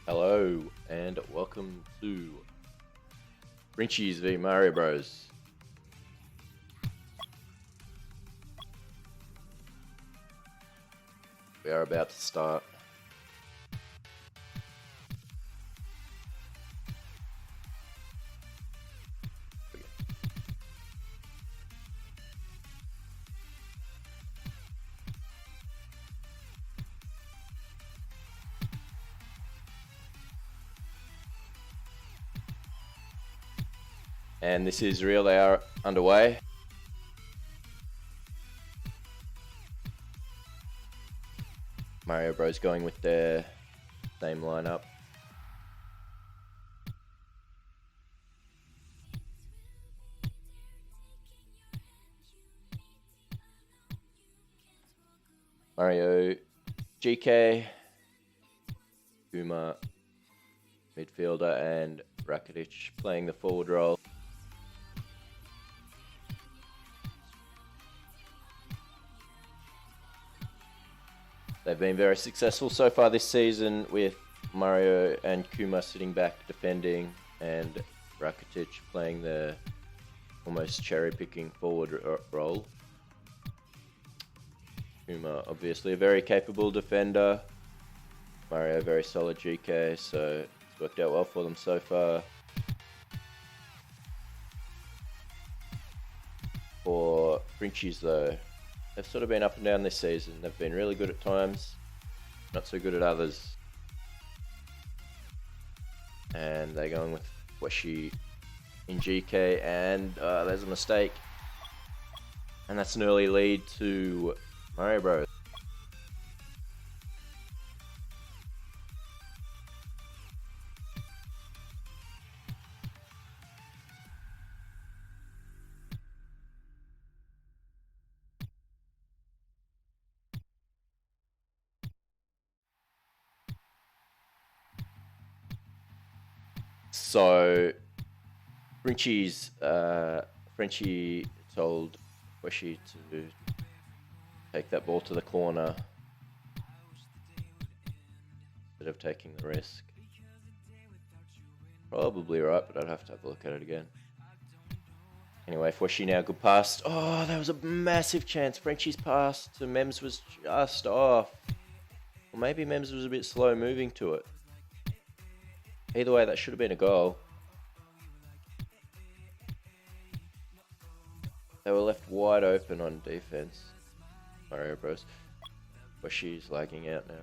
Hello and welcome to Frenchies v Mario Bros. We are about to start. And this is real hour underway. Mario Bros going with their same lineup. Mario, GK, Kuma, midfielder, and Rakitic playing the forward role. They've been very successful so far this season, with Mario and Kuma sitting back defending and Rakitic playing the almost cherry-picking forward role. Kuma obviously a very capable defender. Mario very solid GK, so it's worked out well for them so far. For Frenchies though, they've sort of been up and down this season. They've been really good at times, not so good at others. And they're going with Washi in GK, and there's a mistake. And that's an early lead to Mario Bros. So, Frenchie told Washi to take that ball to the corner instead of taking the risk. Probably right, but I'd have to have a look at it again. Anyway, Washi now, good pass. Oh, that was a massive chance. Frenchie's pass to Mems was just off. Or maybe Mems was a bit slow moving to it. Either way, that should have been a goal. They were left wide open on defense. Mario Bros. Washi's lagging out now.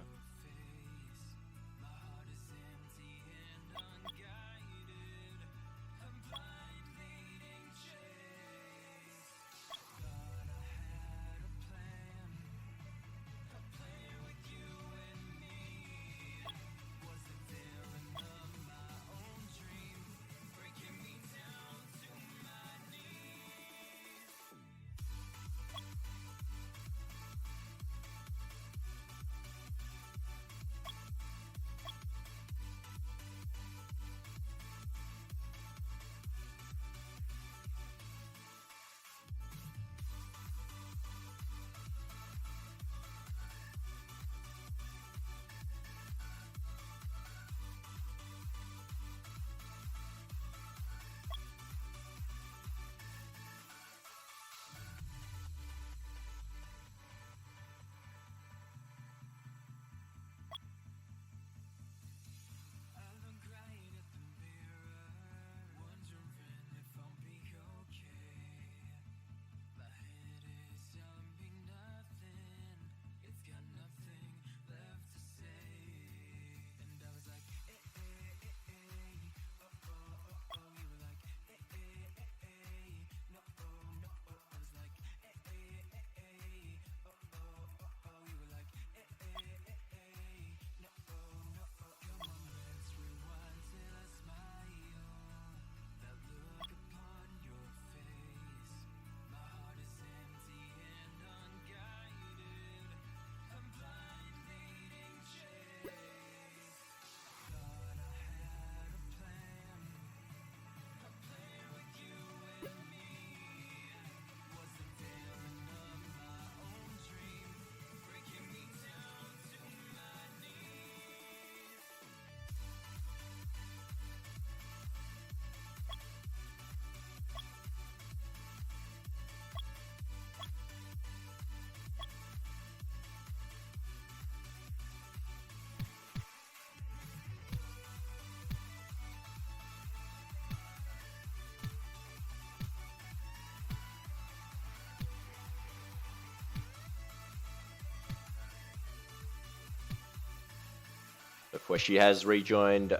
Before she has rejoined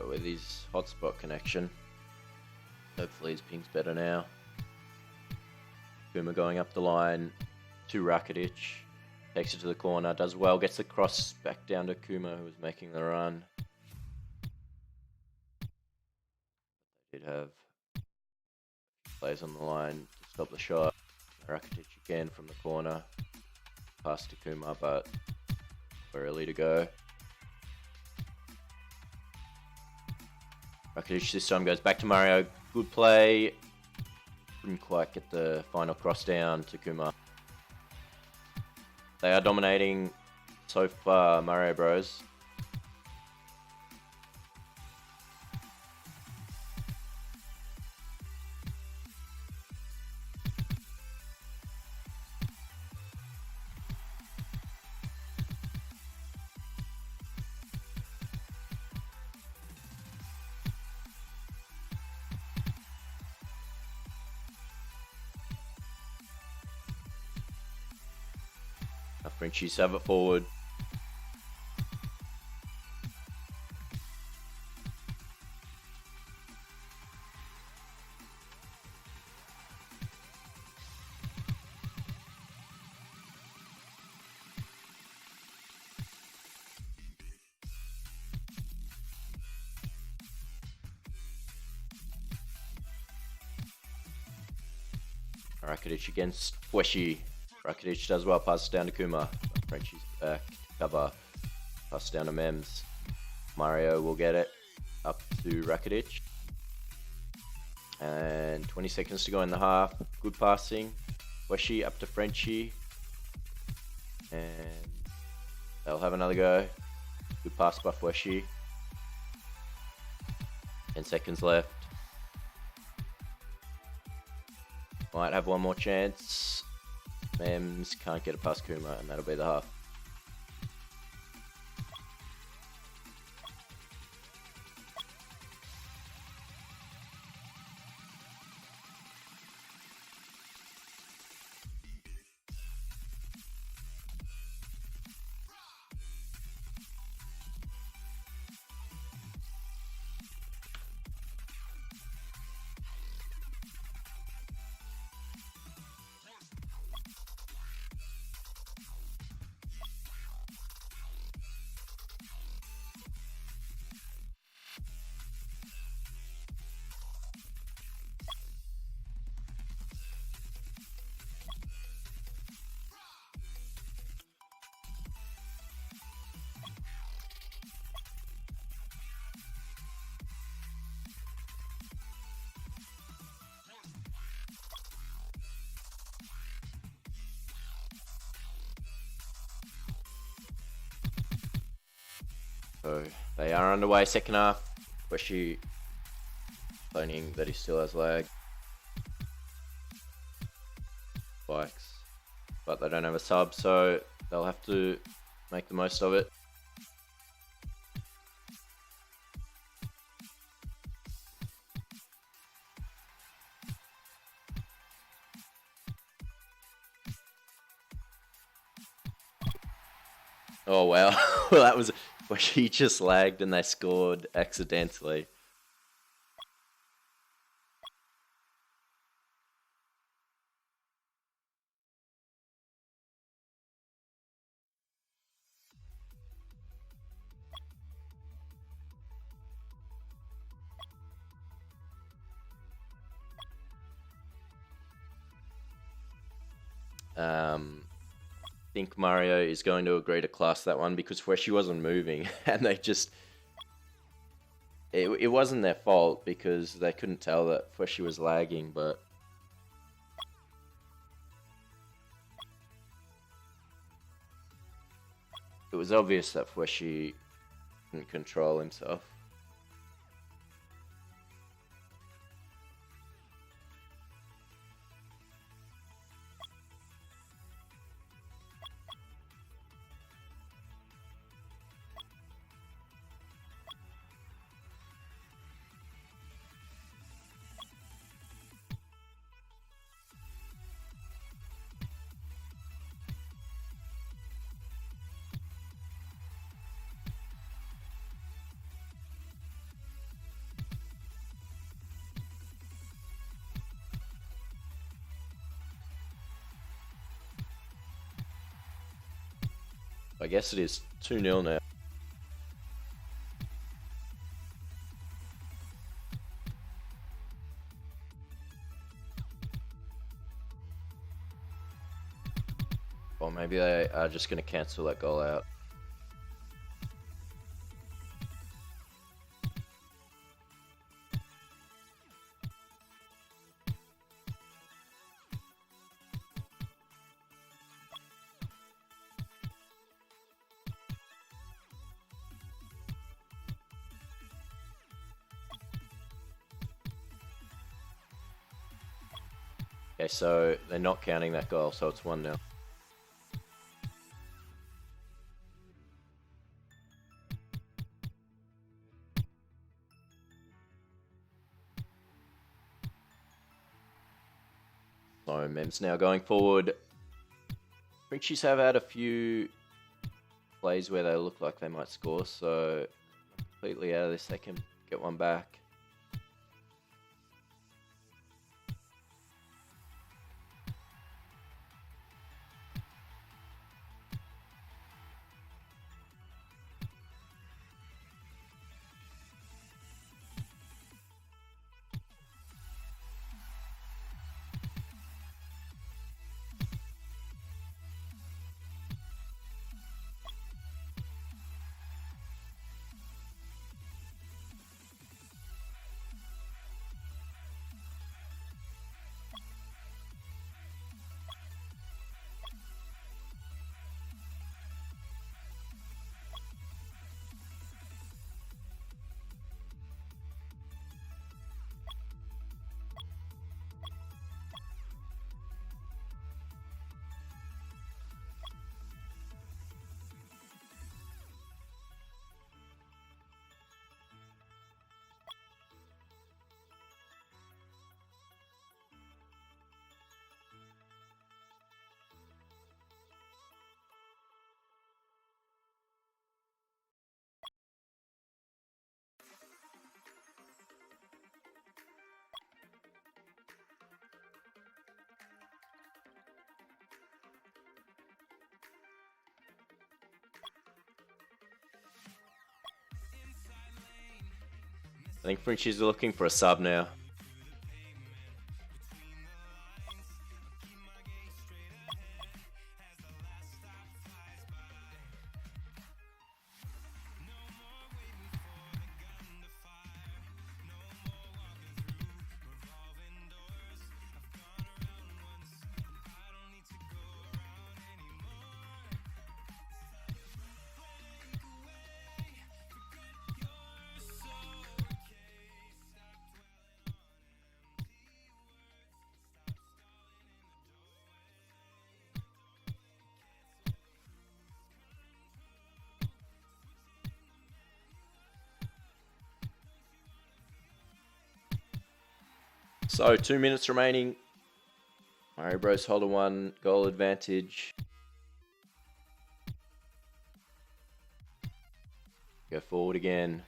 with his hotspot connection. Hopefully his ping's better now. Kuma going up the line to Rakitic. Takes it to the corner, does well, gets the cross back down to Kuma, who was making the run. Did have players on the line to stop the shot. Rakitic again from the corner. Pass to Kuma, but we're early to go. Rakitic this time goes back to Mario. Good play. Couldn't quite get the final cross down to Kuma. They are dominating so far, Mario Bros. Frenchies have it forward. Rakitic against Weshi. Rakitic does well, passes down to Kuma. Frenchie's back to cover. Pass down to Mems. Mario will get it up to Rakitic. And 20 seconds to go in the half. Good passing. Weshi up to Frenchie. And they'll have another go. Good pass by Weshi. 10 seconds left. Might have one more chance. Mems can't get it past Kuma, and that'll be the half. So they are underway, second half. Weshi complaining that he still has lag. Spikes. But they don't have a sub, so they'll have to make the most of it. Oh wow, well that was where she just lagged and they scored accidentally. I think Mario is going to agree to class that one because where she wasn't moving and they just it wasn't their fault because they couldn't tell that where she was lagging, but it was obvious that where she couldn't control himself. I guess it is 2-0 now. Or maybe they are just going to cancel that goal out. Okay, so they're not counting that goal, so it's 1-0. So Mems now going forward. Frenchies have had a few plays where they look like they might score, so completely out of this, they can get one back. I think Frenchies are looking for a sub now. So 2 minutes remaining. Mario Bros hold a 1 goal advantage. Go forward again.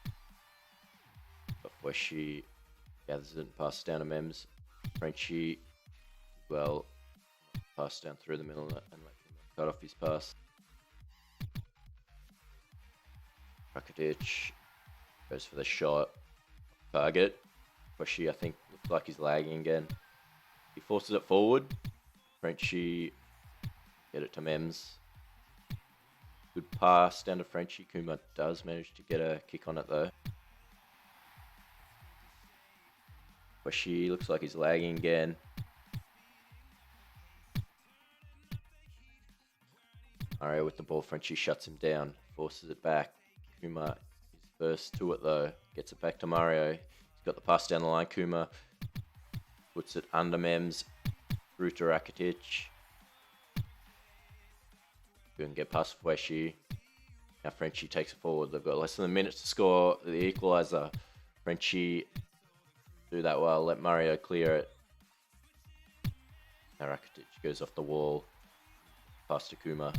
But Weshi gathers it and passes down to Mems. Frenchie, well, pass down through the middle and let him cut off his pass. Rakitic goes for the shot. Target. Weshi, I think, looks like he's lagging again. He forces it forward. Frenchie get it to Mems. Good pass down to Frenchie. Kuma does manage to get a kick on it though. Weshi looks like he's lagging again. Mario with the ball. Frenchie shuts him down. Forces it back. Kuma is first to it though. Gets it back to Mario. He's got the pass down the line. Kuma puts it under Mems. Through to Rakitic. Couldn't get past Weshi. Now Frenchie takes it forward. They've got less than a minute to score the equaliser. Frenchie do that well. Let Mario clear it. Now Rakitic goes off the wall. Pass to Kuma.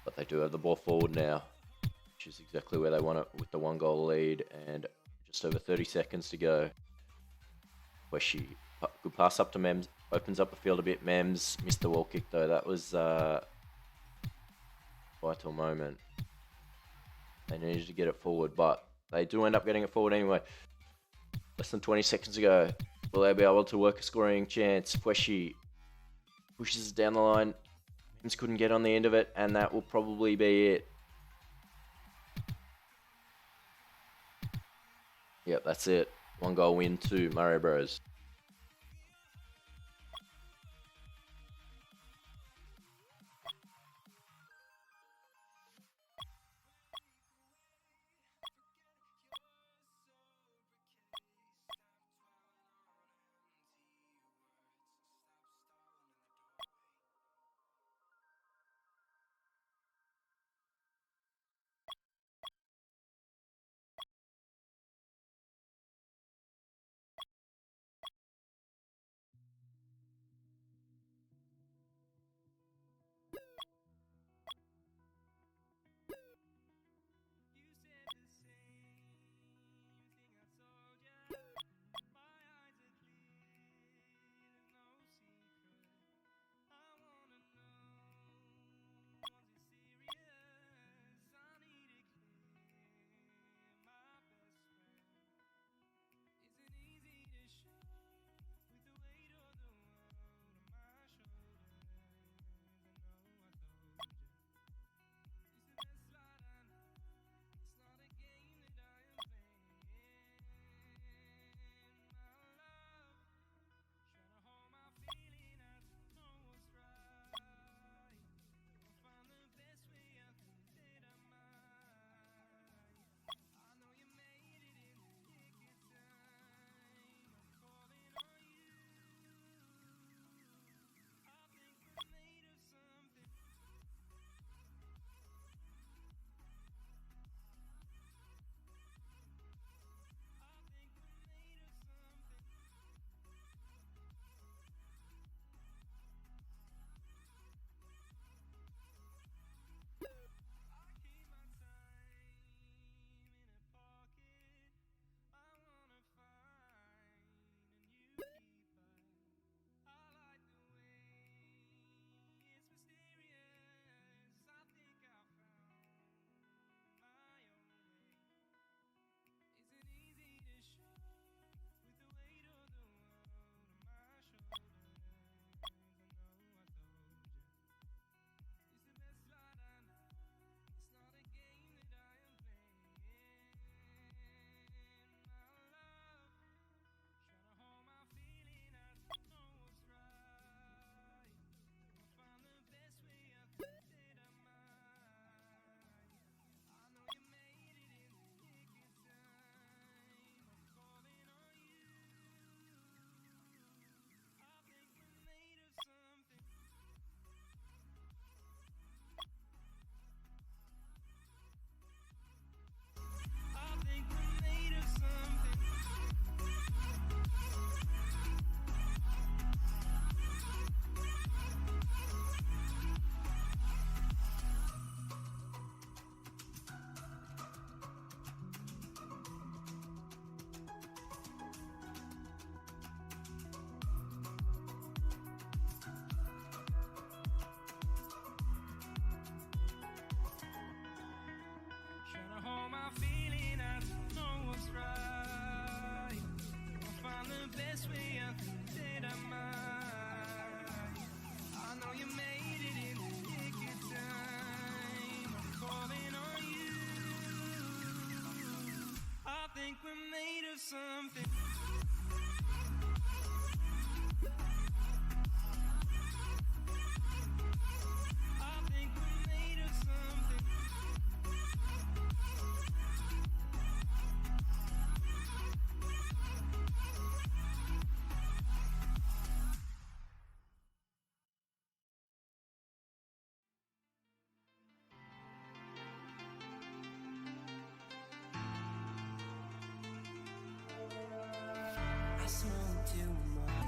But they do have the ball forward now, which is exactly where they want it with the 1 goal lead and just over 30 seconds to go. Weshi, good pass up to Mems. Opens up the field a bit. Mems missed the wall kick though. That was vital moment. They needed to get it forward, but they do end up getting it forward anyway. Less than 20 seconds to go. Will they be able to work a scoring chance? Fweshy pushes it down the line. Mims couldn't get on the end of it, and that will probably be it. Yep, that's it. 1 goal win to Murray Bros.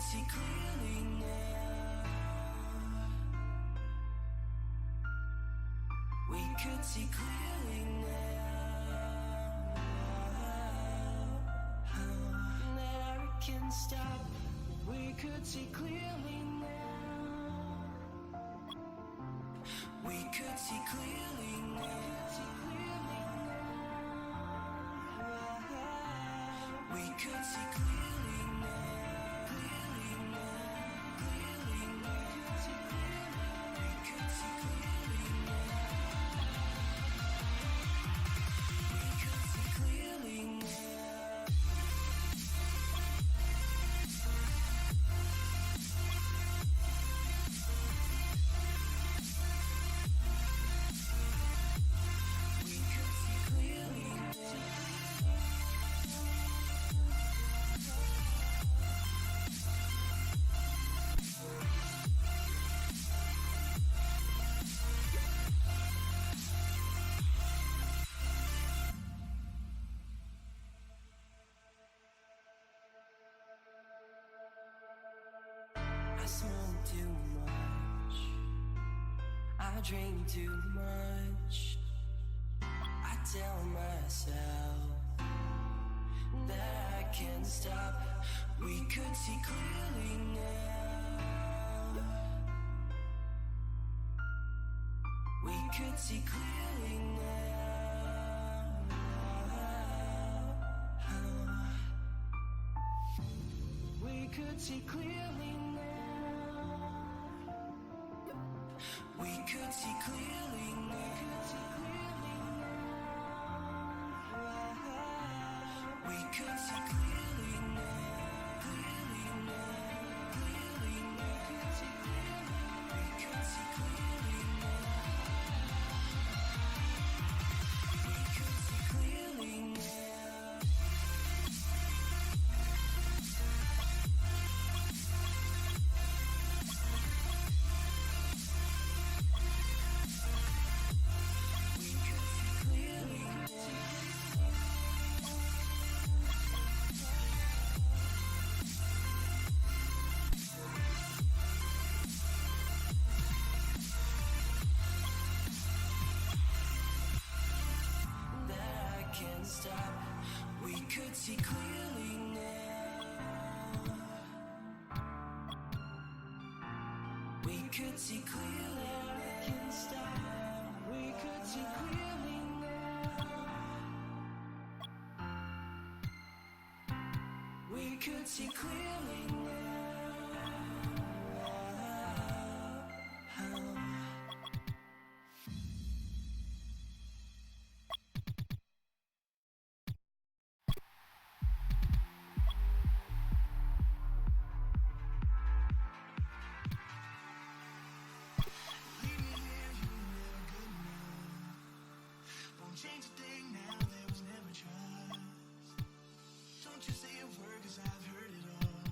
See clearly now. We could see clearly now. Never can stop. We could see clearly now. We could see clearly now. We could see clearly now. Clearly now. Clearly now. We could see clearly now. We could see clearly now. We could see clearly now. I smoke too much. I drink too much. I tell myself that I can't stop. We could see clearly now. We could see clearly now. We could see clearly now. We could see clearly now. We could see clearly now. Clearly now. Clearly now. We could see clearly now. We could see clearly now. We could see clearly that I can't stop. We could see clearly now. We could see clearly now. I can't stop. We could see clearly now. We could see clearly now. Leave me here, you never good enough. Won't change a thing now, there was never trust. Don't you say a word, cause I've heard it all.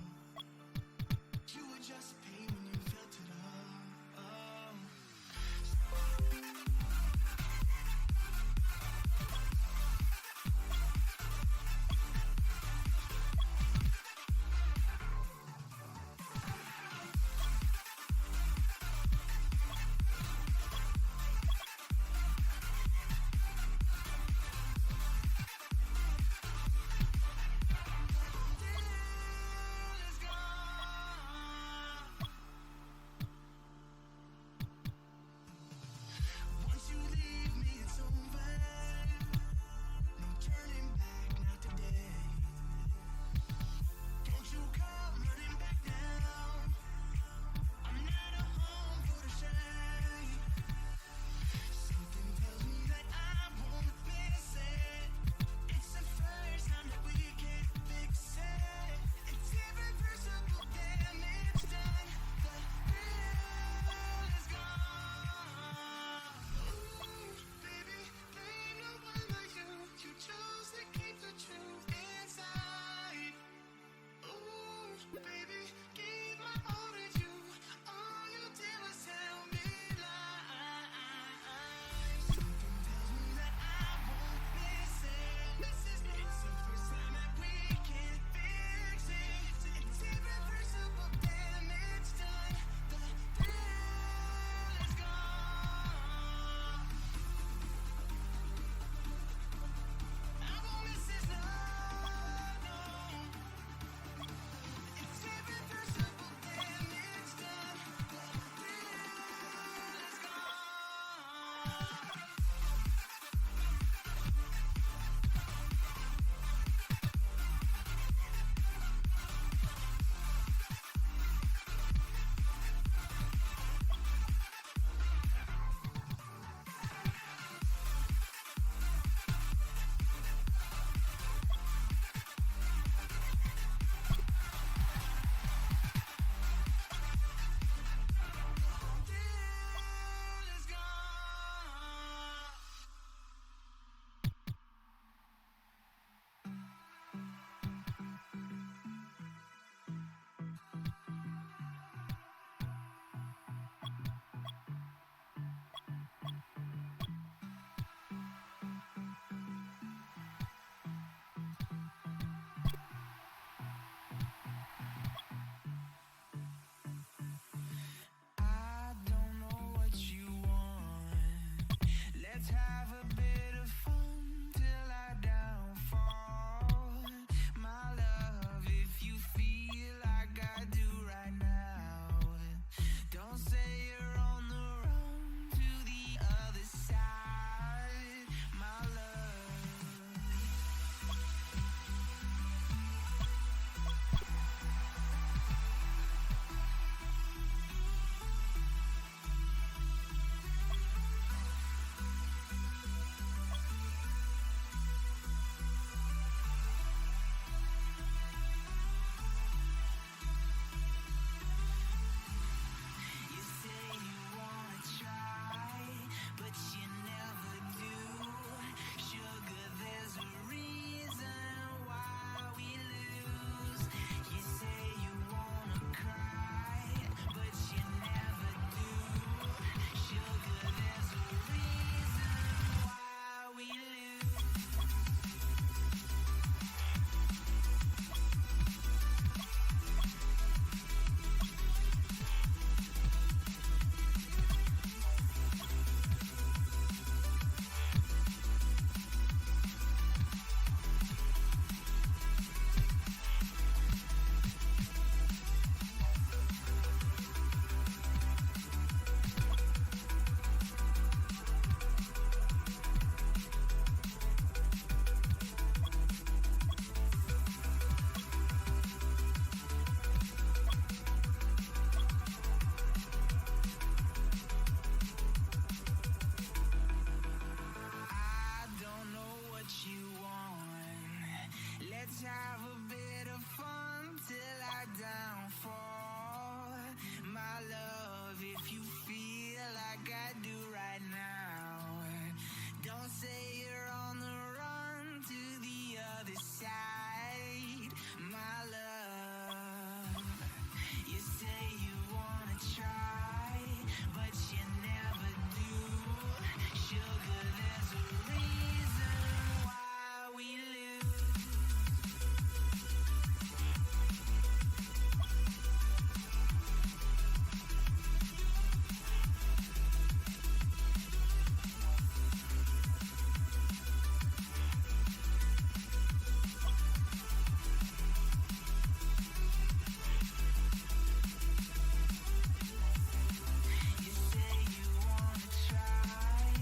Is gone. I don't know what you want. Let's have a bit of fun till I downfall. My love, if you feel like I do right now, don't say you're on the run to the other side. My love. You say you wanna try, but you never do. Sugar, there's a reason why we lose. You say you wanna cry, but you never do. Sugar, there's a reason why we lose. I don't know what you want. Let's have a bit of fun till I downfall. My love, if you feel like I do right now, don't say you're on the run to the other side. My love, you say you wanna try, but you never do. Sugar, there's a reason why we lose. You say you wanna try,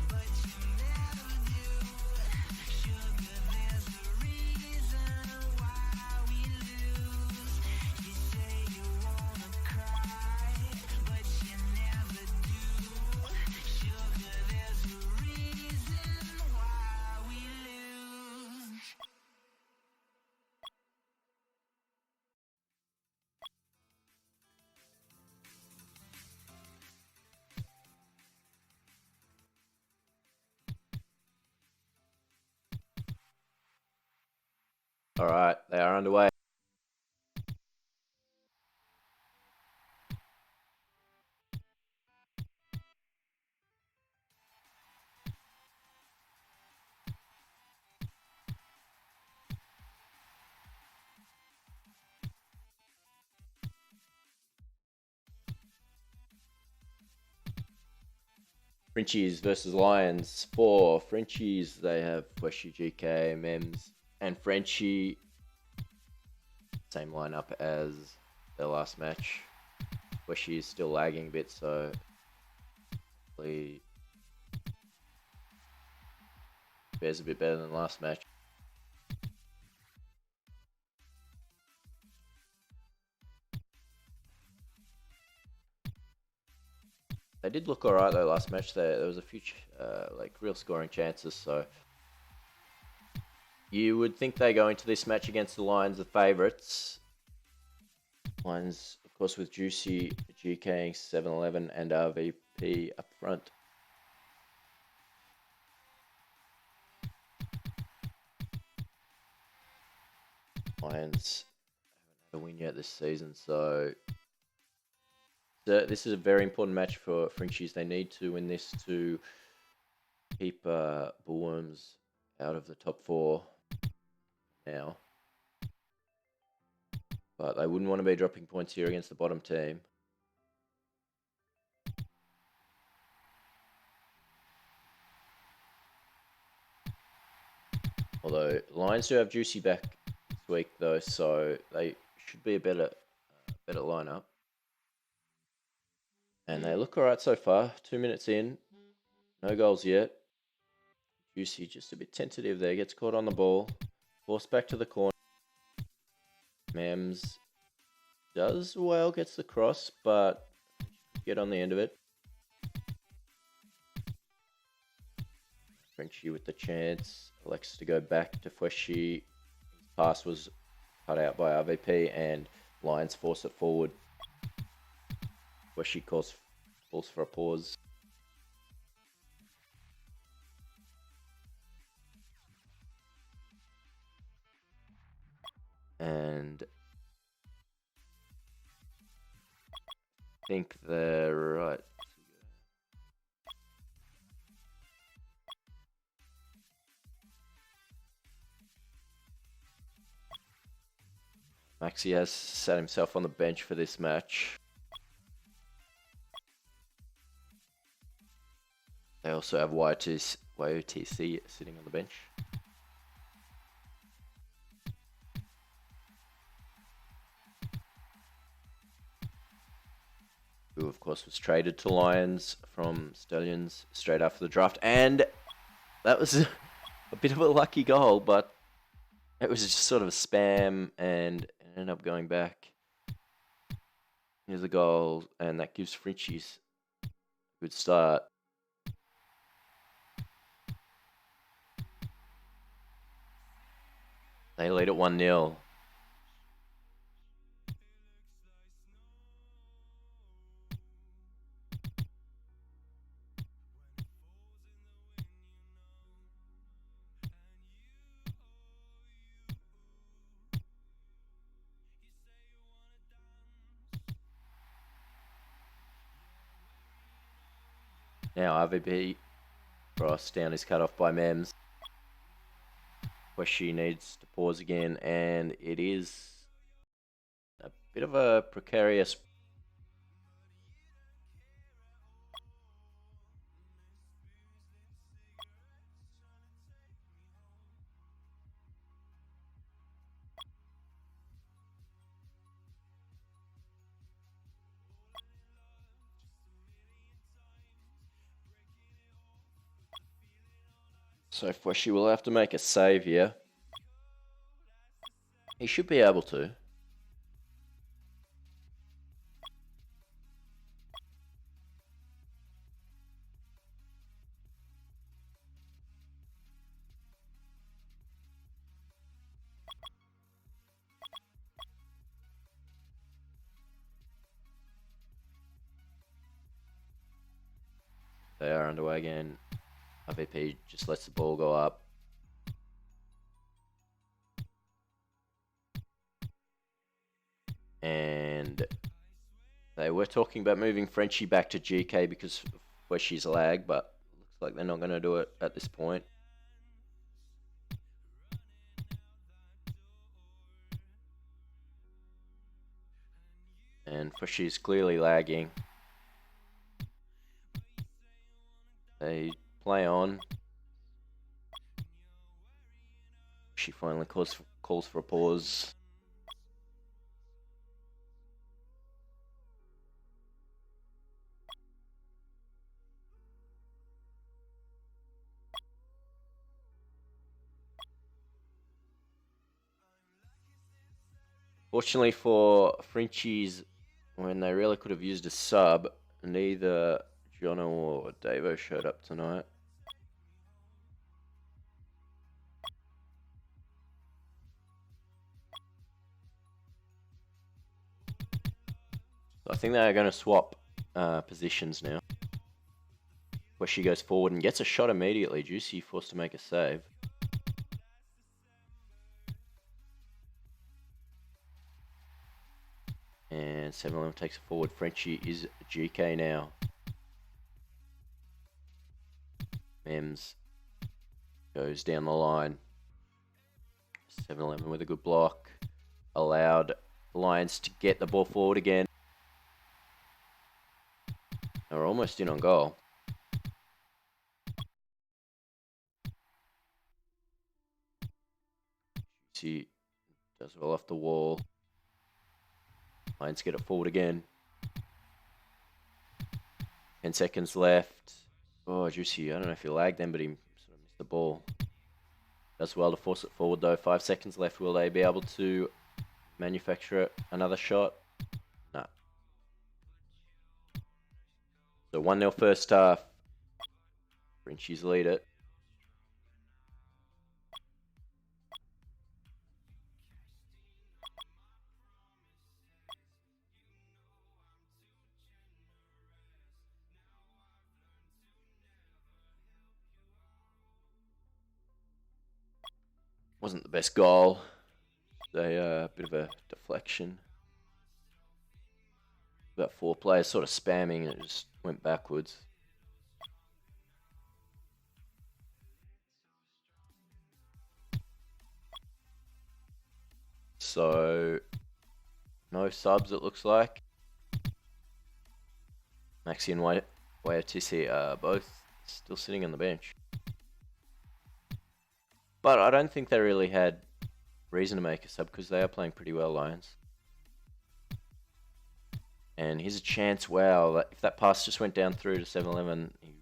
but you never do. Sugar, there's a reason why we lose. You say you wanna cry, but you never do. Sugar, there's a reason why we lose. All right, they are underway. Frenchies versus Lions. For Frenchies, they have Weshi, GK, Mems, and Frenchie. Same lineup as their last match. Weshi is still lagging a bit, so hopefully HBANZ a bit better than last match. They did look alright though last match. There was a few like real scoring chances, so you would think they go into this match against the Lions, the favourites. Lions, of course, with Juicy, GKing 7-11 and RVP up front. Lions haven't had a win yet this season, so this is a very important match for Frenchies. They need to win this to keep Bullworms out of the top 4 now. But they wouldn't want to be dropping points here against the bottom team. Although Lions do have Juicy back this week though, so they should be a better lineup. And they look alright so far. 2 minutes in, no goals yet. Juicy just a bit tentative there, gets caught on the ball, forced back to the corner. Mems does well, gets the cross, but get on the end of it. Frenchie with the chance, elects to go back to Fweshy. His pass was cut out by RVP and Lions force it forward. Fweshy calls for a pause. And I think they're right. Maxi has sat himself on the bench for this match. They also have YOTC sitting on the bench. Who, of course, was traded to Lions from Stallions straight after the draft. And that was a bit of a lucky goal, but it was just sort of a spam and it ended up going back. Here's the goal, and that gives Frenchies a good start. They lead at 1-0. Now RVP cross down is cut off by Mems. Where she needs to pause again, and it is a bit of a precarious. So Fweshy will have to make a save here. He should be able to. They are underway again. RVP just lets the ball go up. And they were talking about moving Frenchie back to GK because of where she's lag, but looks like they're not going to do it at this point. And Freshy's clearly lagging. They play on. She finally calls for a pause. Fortunately for Frenchies, when they really could have used a sub, neither Jono or Davo showed up tonight. So I think they're going to swap positions now. Where she goes forward and gets a shot immediately. Juicy forced to make a save. And 7-11 takes it forward. Frenchie is GK now. Mems goes down the line. 7-11 with a good block. Allowed Lions to get the ball forward again. They're almost in on goal. Juicy does well off the wall. Lions get it forward again. 10 seconds left. Oh, Juicy, I don't know if he lagged then, but he sort of missed the ball. Does well to force it forward though. 5 seconds left. Will they be able to manufacture another shot? No. So 1-0 first half. Frenchies lead it. Wasn't the best goal. A bit of a deflection. About 4 players sort of spamming and it just went backwards. So, no subs it looks like. Maxi and Waiatisi are both still sitting on the bench. But I don't think they really had reason to make a sub because they are playing pretty well, Lions. And here's a chance. Wow, if that pass just went down through to 7-11, he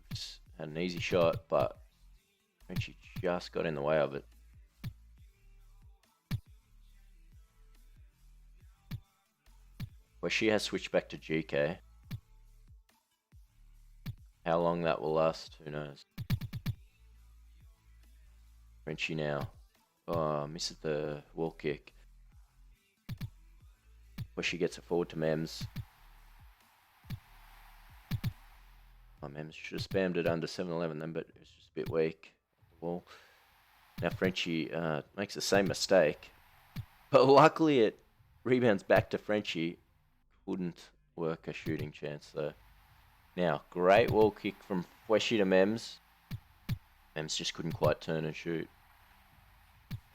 had an easy shot, but Frenchie just got in the way of it. Where she has switched back to GK. How long that will last, who knows. Frenchie now. Oh, misses the wall kick. Where she gets it forward to Mems. Oh, Mems should have spammed it under 7-11 then, but it was just a bit weak. The wall. Now Frenchie makes the same mistake. But luckily it rebounds back to Frenchie. Wouldn't work a shooting chance though. Now, great wall kick from Fweshi to Mems. Mems just couldn't quite turn and shoot.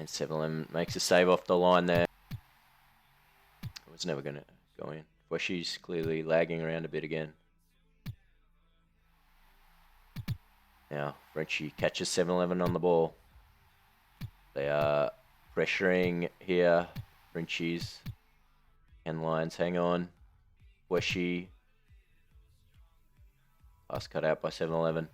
And 7-11 makes a save off the line there. It was never going to go in. Fweshi's clearly lagging around a bit again. Now, Frenchie catches 7-11 on the ball. They are pressuring here. Frenchies and Lions hang on. Fweshi. Pass cut out by 7-11.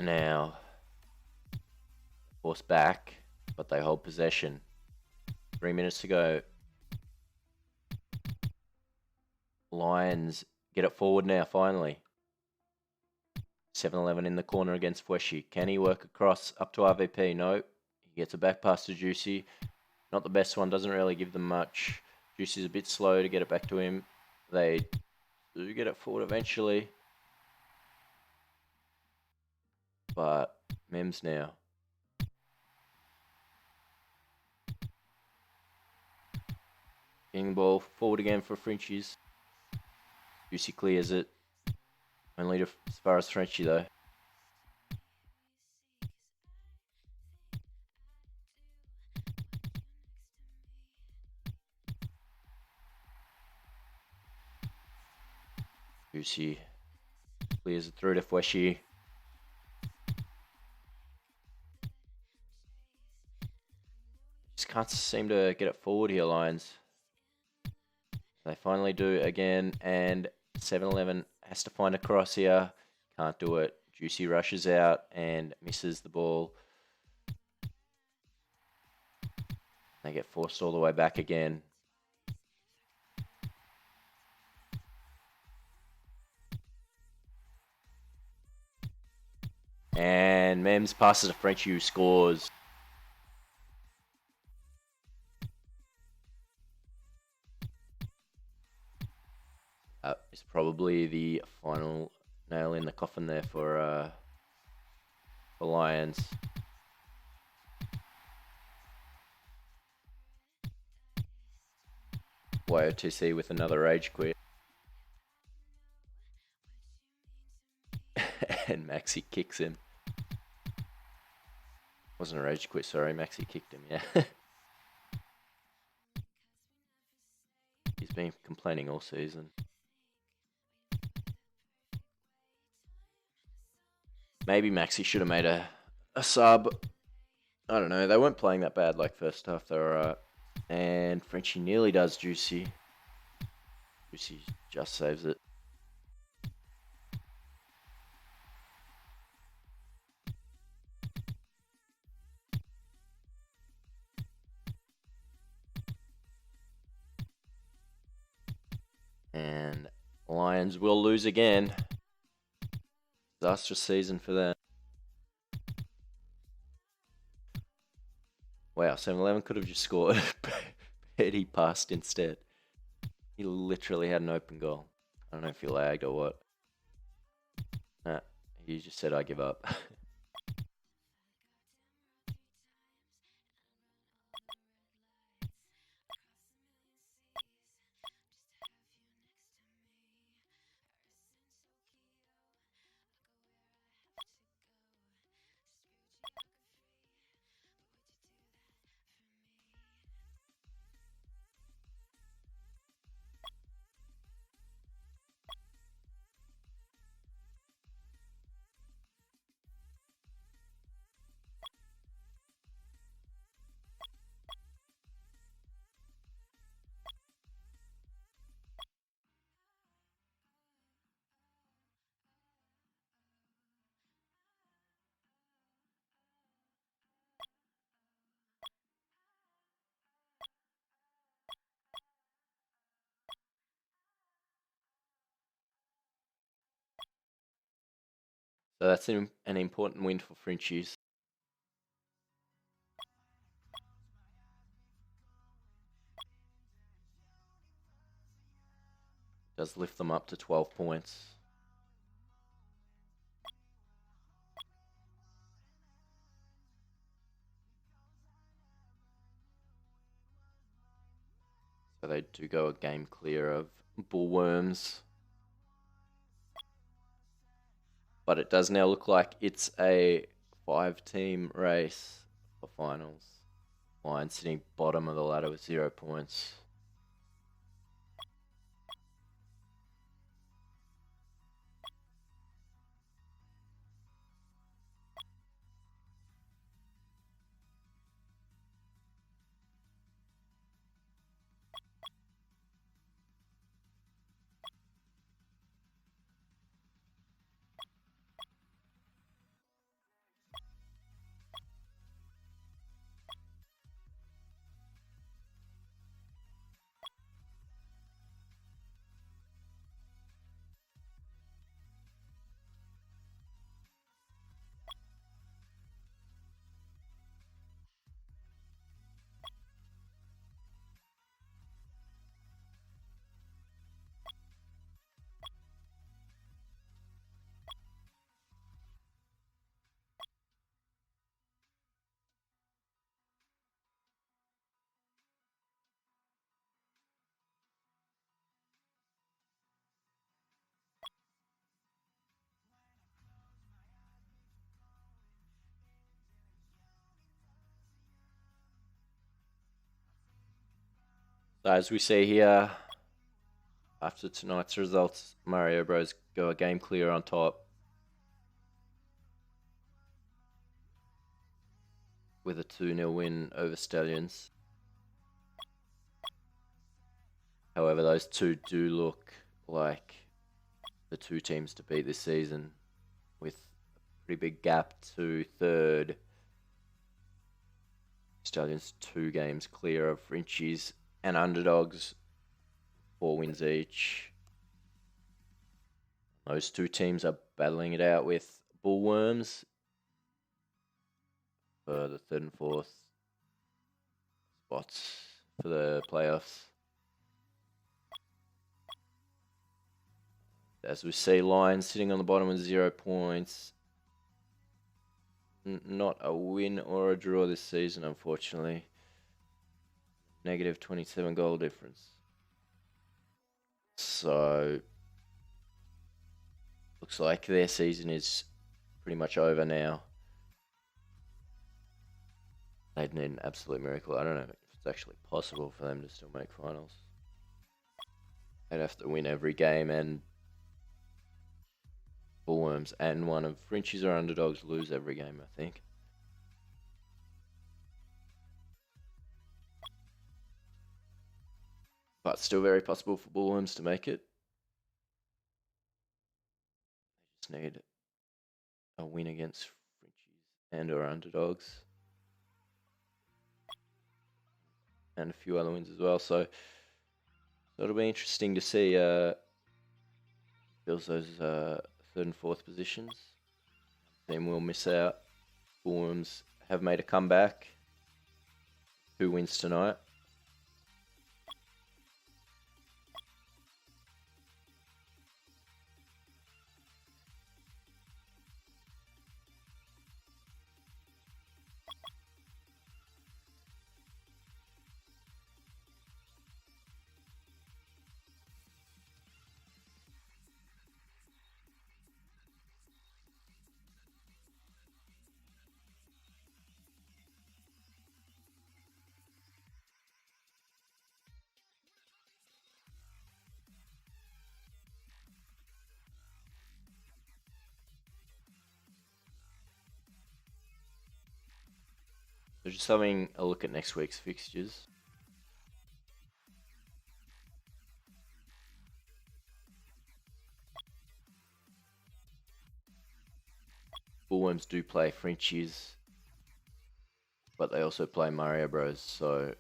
Now, force back, but they hold possession. 3 minutes to go. Lions get it forward now, finally. 7-11 in the corner against Fweshi. Can he work across up to RVP? No. He gets a back pass to Juicy. Not the best one, doesn't really give them much. Juicy's a bit slow to get it back to him. They do get it forward eventually. But Mems now. Getting the ball forward again for Frenchies. Juicy clears it. Only as far as Frenchie though. Juicy clears it through to Fweshi. can't seem to get it forward here, Lions. They finally do again, and 7-Eleven has to find a cross here. Can't do it. Juicy rushes out and misses the ball. They get forced all the way back again. And Mems passes to Frenchie, who scores. It's probably the final nail in the coffin there for Lions. YOTC with another rage quit. And Maxi kicks him. Wasn't a rage quit, sorry. Maxi kicked him, yeah. He's been complaining all season. Maybe Maxi should have made a sub. I don't know. They weren't playing that bad like first half. They were alright. And Frenchie nearly does Juicy. Juicy just saves it. And Lions will lose again. Disastrous season for them. Wow, 7-Eleven could have just scored. But he passed instead. He literally had an open goal. I don't know if he lagged or what. Nah, he just said, I give up. So that's an important win for Frenchies. Does lift them up to 12 points. So they do go a game clear of Bullworms. But it does now look like it's a 5-team race for finals. Lions sitting bottom of the ladder with 0 points. So as we see here, after tonight's results, Mario Bros go a game clear on top with a 2-0 win over Stallions. However, those two do look like the two teams to beat this season, with a pretty big gap to third. Stallions 2 games clear of Frenchies and Underdogs, 4 wins each. Those two teams are battling it out with Bullworms for the third and fourth spots for the playoffs. As we see, Lions sitting on the bottom with 0 points. Not a win or a draw this season, unfortunately. Negative 27 goal difference. So, looks like their season is pretty much over now. They'd need an absolute miracle. I don't know if it's actually possible for them to still make finals. They'd have to win every game, and Bullworms and one of Frenchies or Underdogs lose every game, I think. But still very possible for Bullworms to make it. They just need a win against Frenchies and or Underdogs. And a few other wins as well. So it'll be interesting to see fills those third and fourth positions. Team will miss out. Bullworms have made a comeback. 2 wins tonight. So just having a look at next week's fixtures. Bullworms do play Frenchies, but they also play Mario Bros. So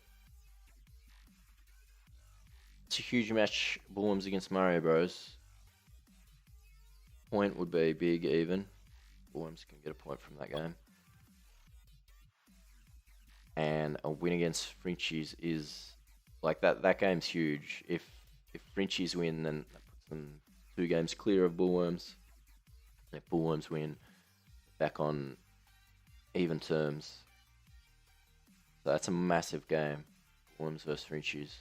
it's a huge match, Bullworms against Mario Bros. Point would be big even. Bullworms can get a point from that game. And a win against Frenchies is like that game's huge. If Frenchies win, then that puts them 2 games clear of Bullworms. And if Bullworms win, back on even terms. So that's a massive game. Bullworms versus Frenchies.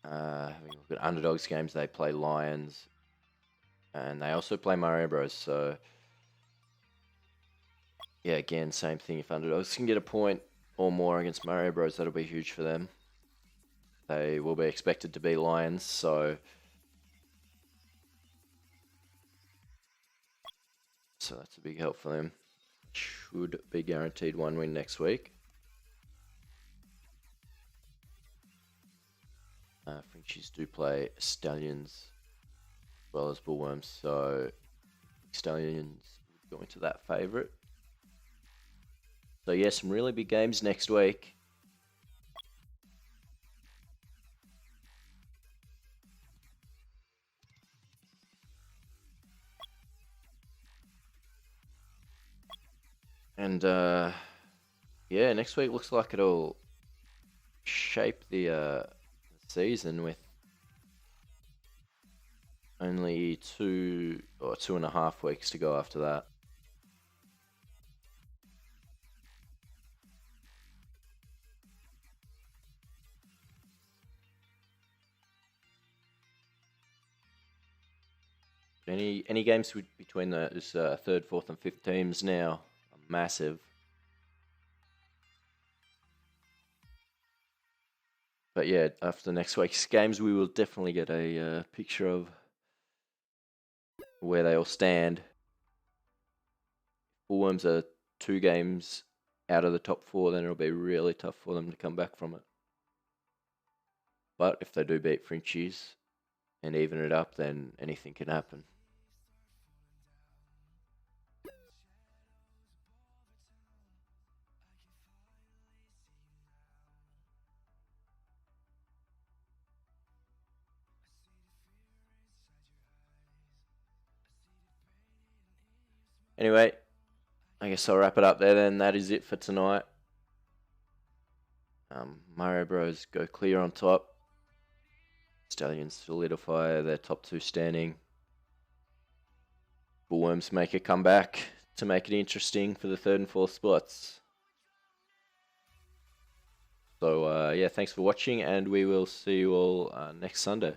Having a look at Underdogs games, they play Lions. And they also play Mario Bros. So, yeah, again, same thing. If Underdogs can get a point or more against Mario Bros, that'll be huge for them. They will be expected to be Lions, so that's a big help for them. Should be guaranteed 1 win next week. Frenchies do play Stallions as well as Bullworms, so Stallions go into that favourite. So yeah, some really big games next week. And yeah, next week looks like it'll shape the season with only 2 or 2.5 weeks to go after that. Any games between this third, fourth, and fifth teams now are massive. But yeah, after next week's games, we will definitely get a picture of where they all stand. Bullworms are 2 games out of the top 4, then it'll be really tough for them to come back from it. But if they do beat Frenchies and even it up, then anything can happen. Anyway, I guess I'll wrap it up there then. That is it for tonight. Mario Bros go clear on top. Stallions solidify their top 2 standing. Bullworms make a comeback to make it interesting for the 3rd and 4th spots. So, yeah, thanks for watching, and we will see you all next Sunday.